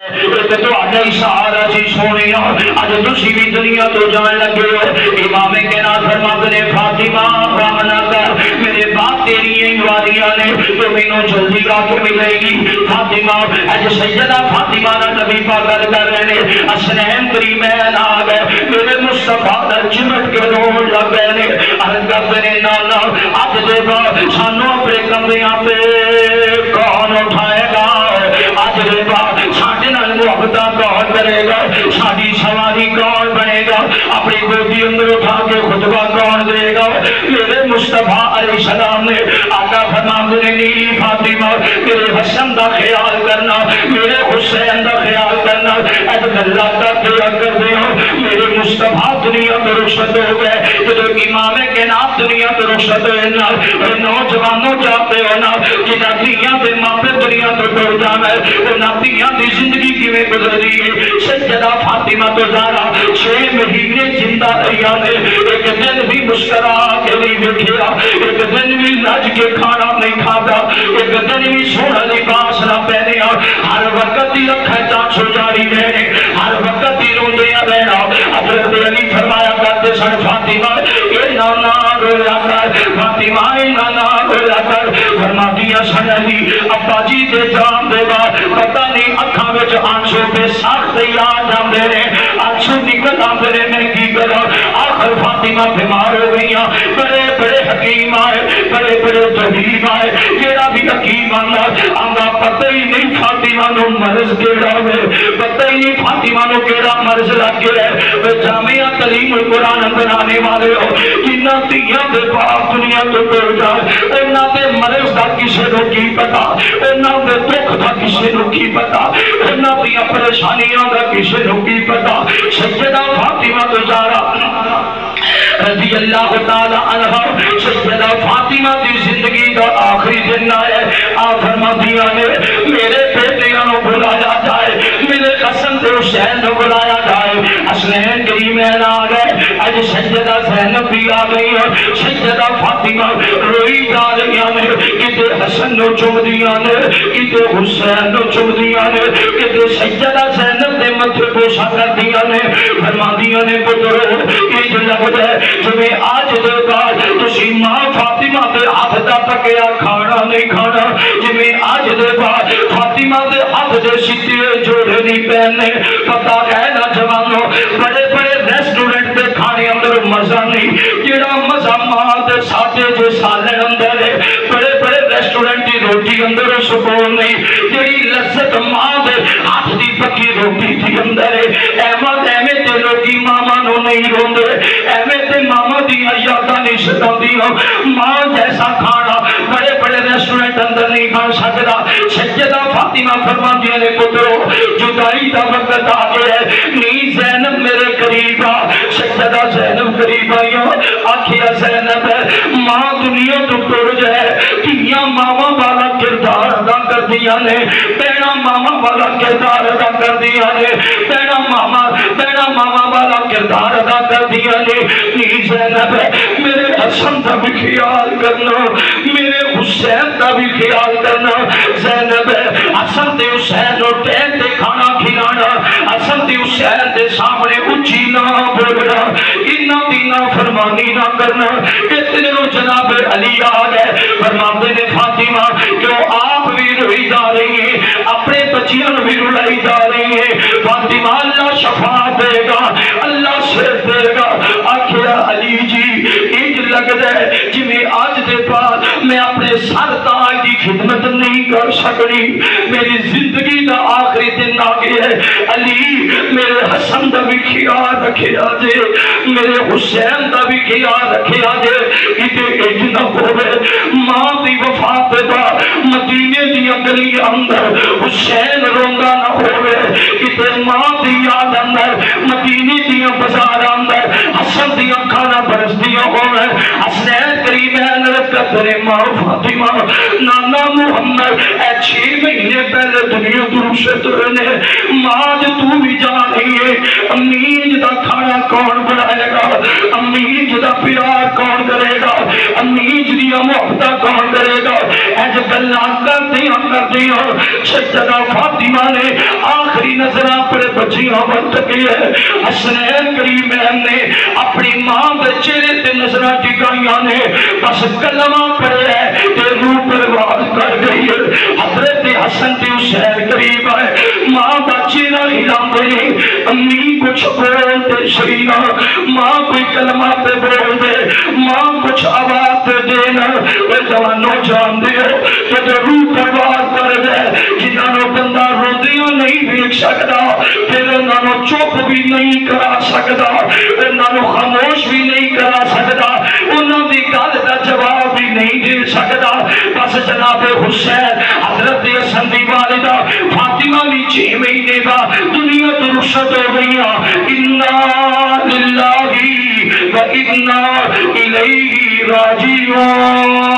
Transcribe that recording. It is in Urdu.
اشارہ سی سونیا اج تسی بھی دنیا تو جان لگے ہو. امام کائنات فرماتے نے فاطمہ غم نہ کر میرے باپ تیری واریاں نے تو مینوں جلدی رات ملے گی. فاطمہ اج سیدہ فاطمہ دا نبی پاک گل کر رہے نے حسنین کریمین آ گئے میرے مصطفیٰ دا چمٹ کے رون لگ گئے نے عرض کرتے نے نانا اج دے بعد سانو اپنے کمریاں پہ کون اٹھائے گا. اج دے بعد ساڈے نال محبت کون کرے گا. ساری سواری کون بنے گا. اپنی گودی اندر اٹھا کے خطبہ کون دے گا. میرے مصطفیٰ علیہ السلام نے آقا فرماتے نے نیلی فاطمہ میرے حسن دا خیال کرنا میرے حسین دا خیال کرنا. اج اللہ کا دعا کر دے میرے مصطفیٰ دنیا میں رخصت ہو گئے. جب امام کائنات دنیا میں رخصت ہوئے نا نوجوانوں جاتے ہو نا جنہ دیاں دے ماپے دنیا تو ٹر جانا ہے انہاں دیاں دی زندگی کیویں گزری ہے. سیدہ فاطمہ تو زہرا 6 مہینے زندہ رہیا نے ایک دن بھی مسکرا کے نہیں دیکھا ایک دن بھی لج کے کھانا نہیں کھاتا ایک دن بھی سونا لباس نہ پہنیا. ہر وقت ہی اکھیں چانچو جاری رہنے ہر وقت ہی روندیا رہنا. حضرت علی فرمایا کرتے سن فاطمہ اے نانا رویا کر فاطمہ اے نانا رویا کر. فرمایا سن علی ابا جی دے جان دے گا پتہ نہیں اکھاں وچ آنسو پہ سخت یاد آندے نے آنسو نکل آندے نے میں کی کرا. آخر فاطمہ بیمار ہو گئیاں. بڑے بڑے حکیم آئے بڑے بڑے طبیب آئے جیڑا بھی حکیم آندا پتہ ہی نہیں فاطمہ نو مرض کیڑا ہوئے پتہ ہی نہیں فاطمہ نو کیڑا مرض لگ گیا ہے. جامعہ تعلیم القرآن بنانے والے ہو جنہ دیاں دے باپ دنیا تو ٹر جائے انہاں دے مرض دا کسے نو کی پتا انہاں دے دکھ دا کسے نو کی پتا انہاں دیاں پریشانیاں دا کسے نو کی پتا. سیدہ فاطمہ تو زہرا رضی اللہ تعالی عنہ سیدہ فاطمہ دی زندگی دا آخری دن آئے. آپ فرماندیاں نے میرے بیٹیاں نو بلایا جائے میرے حسن تے حسین نو بلایا جائے. حسنین کریمین آ گئے. اج سیدہ زینب بھی آ گئی اور سیدہ فاطمہ روئی جا رہیاں نے کتے حسن نو چم دیاں نے کتے حسین نو چم دیاں نے کتے سیدہ زینب دے متھے بوسا کر دیاں نے. فرماندیاں نے پترو یہ لگ جائے جبیں آج دے بعد تسی ماں فاطمہ دے ہاتھ دا پکیا کھانا نہیں کھانا جبیں آج دے بعد فاطمہ دے ہاتھ دے سیدھے جوڑے نہیں پہننے. پتہ ہے نا جوانوں بڑے بڑے ریسٹورنٹ دے کھانے اندر مزہ نہیں جڑا مزہ ماں دے ساتے جو سالن اندر ہے. بڑے بڑے ریسٹورنٹ دی روٹی اندر سکون نہیں جڑی لذت ماں دے ہاتھ دی پکی روٹی دی اندر ہے. ایویں تے لوگی ماما نو نہیں روندے ایویں تے ماما دی یاداں نہیں ستاندیاں. ماں جیسا کھانا بڑے بڑے ریسٹورنٹ اندر نہیں کھا سکدا. سیدہ فاطمہ فرماندیاں نے پترو جدائی دا وقت آ گیا ہے نی زینب میرے قریب آ. سیدہ زینب قریب آئیاں آکھیا زینب ماں دنیا تو ٹر جائے دھیاں ماما والا کردار ادا کر دیا نے بہنا ماما والا کردار ادا کر دیا نے بہنا ماما والا کردار ادا کر دیا نے. نی زینب میرے حسن کا بھی خیال کرنا میرے حسین کا بھی خیال کرنا. زینب حسن تے حسین نو ٹین تے کھانا کھلانا حسن تے حسین دے سامنے اچھی نہ بولنا انہاں دی نہ فرمانی نہ کرنا. اتنے نو جناب علی آ گئے. فرماتے نے فاطمہ کیوں آپ بھی روئی جا رہی ہیں اپنے بچیاں بھی رلائی جا رہی ہیں. فاطمہ اللہ شفا دے گا اللہ صرف دے گا. آخیا علی جی انج لگدا ہے جویں آج دے بعد میں اپنے سر تاج دی خدمت نہیں کر سکڑی میری زندگی دا آخری دن آ گیا ہے. علی میرے حسن دا بھی خیال رکھیا جے میرے حسین دا بھی خیال رکھیا جے کتے انج نہ ہوے ماں دی وفات دا مدینے دی گلی اندر حسین روندا نہ ہوے کتے ماں دی یاد اندر مدینے دی بازار اندر حسن دی کھانا برسدیاں ہوے. حسنین کریمین قدر ماں فاطمہ نانا محمد اے 6 مہینے پہلے دنیا تو رخصت ہوئے ماں جو تو بھی جا رہی ہے امی دا کھانا کون بنائے گا امی دا پیار کون کرے گا امی دی محبت کون کرے گا. اج گلاں کردیاں سیدہ فاطمہ نے آخری توجیاں بن چکی ہے. حسنین کریمین نے اپنی ماں دے چہرے تے نظرہ ٹکائیاں نے بس کلمہ پڑھے تے روح پرواز کر گئی ہے. حضرت حسن تے حسین قریب آئے, ماں دا چہرہ ہلام دے, امی کچھ بول دے شرینا, ماں کوئی کلمہ پہ بول دے, ماں کچھ آواز دے دینا. اے جوانوں جان دے ہو کہ روح پرواز کر دے, جنہوں بندہ روندیاں نہیں دیکھ سکتا, پھر انہوں چپ بھی نہیں کرا سکتا, انہوں خاموش بھی نہیں کرا سکتا, انہوں دی گل دا جواب بھی نہیں دے سکتا. بس جناب حسین حضرت حسن دی والدہ فاطمہ بھی 6 مہینے کا دنیا تو رخصت ہو گئیاں. انا للہ و انا الیہ راجعون.